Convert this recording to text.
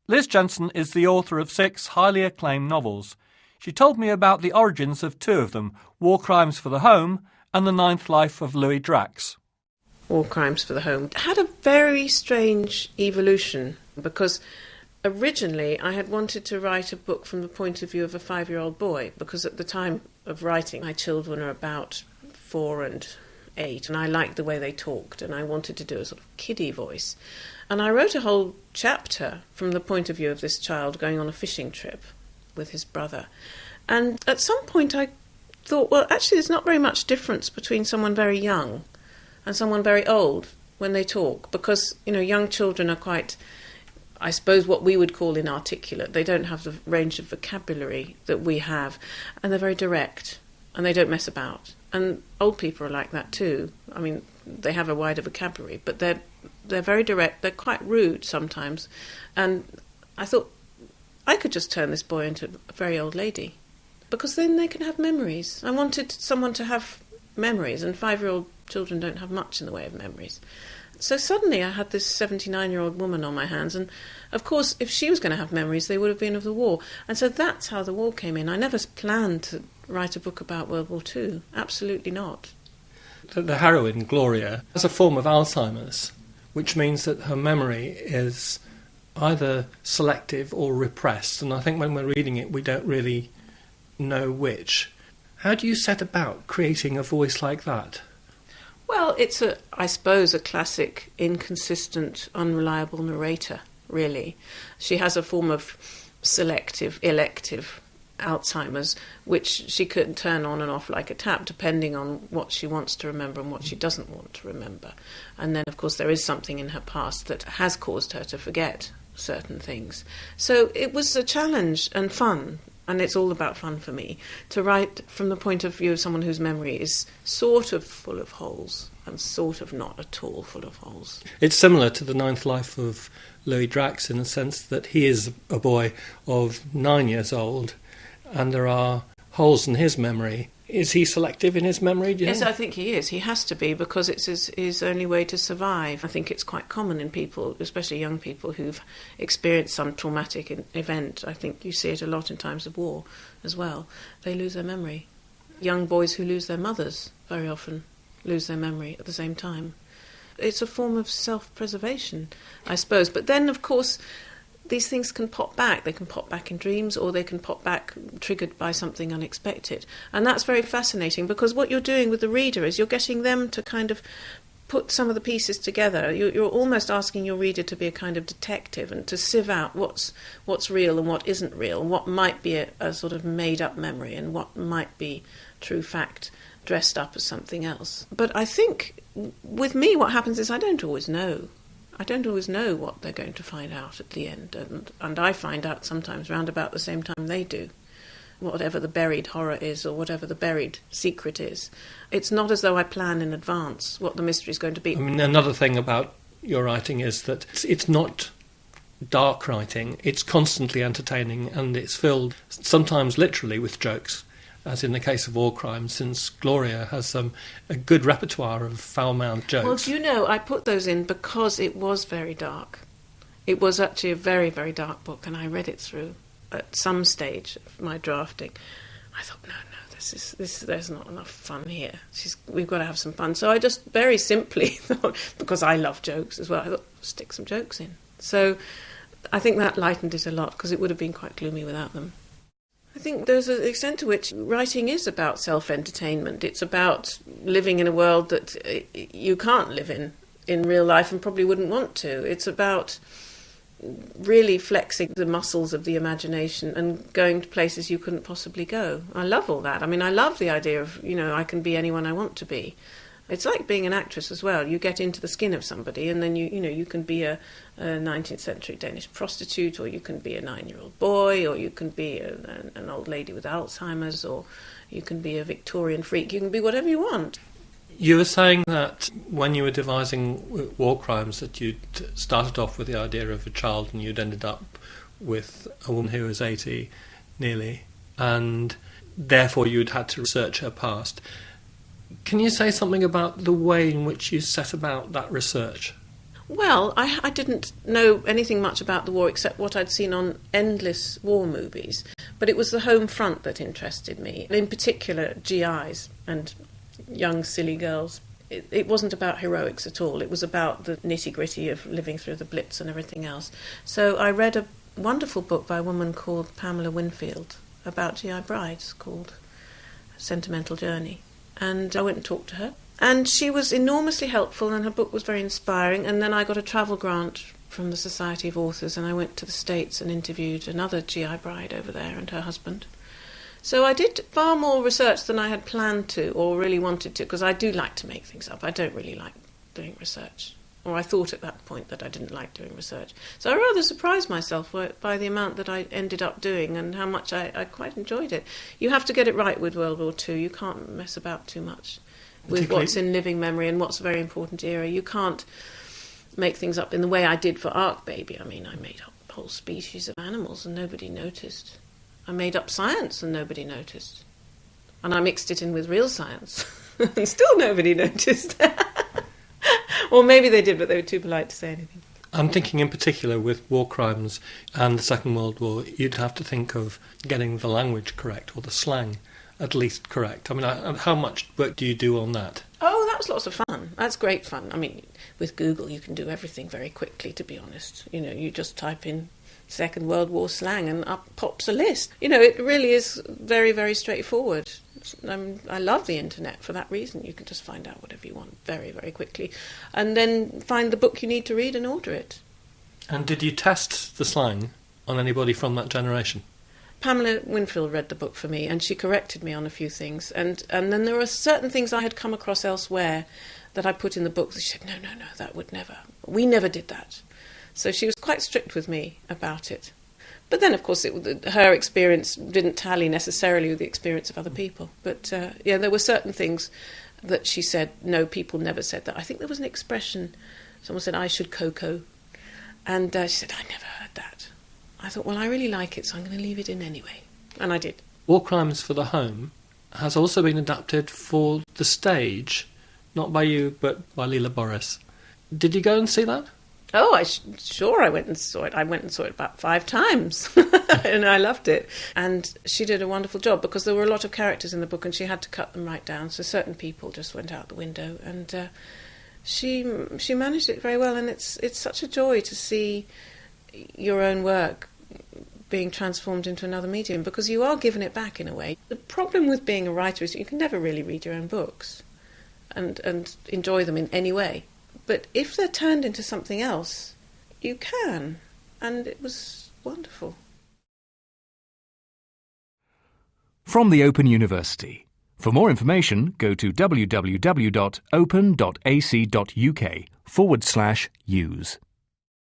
Liz Jensen is the author of 6 highly acclaimed novels. She told me about the origins of 2 of them, War Crimes for the Home and The Ninth Life of Louis Drax. War Crimes for the Home had a very strange evolution, because originally I had wanted to write a book from the point of view of a 5-year-old boy, because at the time of writing my children are about 4 and 8, and I liked the way they talked, and I wanted to do a sort of kiddie voice. And I wrote a whole chapter from the point of view of this child going on a fishing trip with his brother. And at some point I thought, well, actually there's not very much difference between someone very young and someone very old when they talk, because, young children are quite, I suppose, what we would call inarticulate. They don't have the range of vocabulary that we have, and they're very direct, and they don't mess about. And old people are like that too. I mean, they have a wider vocabulary, but they're very direct. They're quite rude sometimes. And I thought, I could just turn this boy into a very old lady, because then they can have memories. I wanted someone to have memories, and 5-year-old children don't have much in the way of memories. So suddenly I had this 79-year-old woman on my hands, and of course if she was going to have memories, they would have been of the war. And so that's how the war came in. I never planned to write a book about World War II. Absolutely not. The heroine, Gloria, has a form of Alzheimer's, which means that her memory is either selective or repressed, and I think when we're reading it we don't really know which. How do you set about creating a voice like that? Well, it's I suppose, a classic inconsistent, unreliable narrator, really. She has a form of selective, elective Alzheimer's, which she can turn on and off like a tap, depending on what she wants to remember and what she doesn't want to remember. And then, of course, there is something in her past that has caused her to forget certain things. So it was a challenge and fun, and it's all about fun for me, to write from the point of view of someone whose memory is sort of full of holes and sort of not at all full of holes. It's similar to The Ninth Life of Louis Drax in the sense that he is a boy of 9 years old, and there are holes in his memory. Is he selective in his memory, do you Yes, think? I think he is. He has to be, because it's his only way to survive. I think it's quite common in people, especially young people, who've experienced some traumatic event. I think you see it a lot in times of war as well. They lose their memory. Young boys who lose their mothers very often lose their memory at the same time. It's a form of self-preservation, I suppose. But then, of course, these things can pop back. They can pop back in dreams, or they can pop back triggered by something unexpected. And that's very fascinating, because what you're doing with the reader is you're getting them to kind of put some of the pieces together. You're almost asking your reader to be a kind of detective and to sieve out what's real and what isn't real, what might be a sort of made-up memory and what might be true fact dressed up as something else. But I think with me what happens is I don't always know. I don't always know what they're going to find out at the end, and I find out sometimes round about the same time they do, whatever the buried horror is or whatever the buried secret is. It's not as though I plan in advance what the mystery is going to be. I mean, another thing about your writing is that it's not dark writing, it's constantly entertaining, and it's filled sometimes literally with jokes, as in the case of War Crimes, since Gloria has a good repertoire of foul-mouthed jokes. Well, do you know, I put those in because it was very dark. It was actually a very, very dark book, and I read it through at some stage of my drafting. I thought, no, there's not enough fun here. We've got to have some fun. So I just very simply thought, because I love jokes as well, I thought, stick some jokes in. So I think that lightened it a lot, because it would have been quite gloomy without them. I think there's an extent to which writing is about self-entertainment. It's about living in a world that you can't live in real life and probably wouldn't want to. It's about really flexing the muscles of the imagination and going to places you couldn't possibly go. I love all that. I mean, I love the idea of, I can be anyone I want to be. It's like being an actress as well. You get into the skin of somebody, and then you can be a 19th century Danish prostitute, or you can be a 9-year-old boy, or you can be an old lady with Alzheimer's, or you can be a Victorian freak. You can be whatever you want. You were saying that when you were devising War Crimes that you'd started off with the idea of a child and you'd ended up with a woman who was 80 nearly, and therefore you'd had to research her past. Can you say something about the way in which you set about that research? Well, I didn't know anything much about the war except what I'd seen on endless war movies, but it was the home front that interested me, in particular GIs and young silly girls. It wasn't about heroics at all, it was about the nitty-gritty of living through the Blitz and everything else. So I read a wonderful book by a woman called Pamela Winfield about GI brides called Sentimental Journey, and I went and talked to her. And she was enormously helpful, and her book was very inspiring. And then I got a travel grant from the Society of Authors, and I went to the States and interviewed another GI bride over there and her husband. So I did far more research than I had planned to or really wanted to, because I do like to make things up. I don't really like doing research. Or I thought at that point that I didn't like doing research. So I rather surprised myself by the amount that I ended up doing and how much I quite enjoyed it. You have to get it right with World War II. You can't mess about too much with what's in living memory and what's a very important era. You can't make things up in the way I did for Ark Baby. I mean, I made up whole species of animals and nobody noticed. I made up science and nobody noticed. And I mixed it in with real science and still nobody noticed. Or maybe they did, but they were too polite to say anything. I'm thinking in particular with war crimes and the Second World War, you'd have to think of getting the language correct, or the slang at least correct. I mean, how much work do you do on that? Oh, that was lots of fun. That's great fun. I mean, with Google you can do everything very quickly, to be honest. You know, you just type in Second World War slang and up pops a list. You know, it really is very, very straightforward. I love the internet for that reason. You can just find out whatever you want very, very quickly. And then find the book you need to read and order it. And did you test the slang on anybody from that generation? Pamela Winfield read the book for me, and she corrected me on a few things. And then there were certain things I had come across elsewhere that I put in the book. She said, no, that would never. We never did that. So she was quite strict with me about it. But then, of course, her experience didn't tally necessarily with the experience of other people. But, there were certain things that she said, no, people never said that. I think there was an expression, someone said, I should cocoa. And she said, I never heard that. I thought, well, I really like it, so I'm going to leave it in anyway. And I did. War Crimes for the Home has also been adapted for the stage, not by you, but by Leela Boris. Did you go and see that? Oh, I went and saw it. I went and saw it about 5 times, and I loved it. And she did a wonderful job, because there were a lot of characters in the book, and she had to cut them right down, so certain people just went out the window. And she managed it very well, and it's such a joy to see your own work being transformed into another medium, because you are giving it back in a way. The problem with being a writer is you can never really read your own books and enjoy them in any way. But if they're turned into something else, you can. And it was wonderful. From the Open University. For more information, go to www.open.ac.uk/use.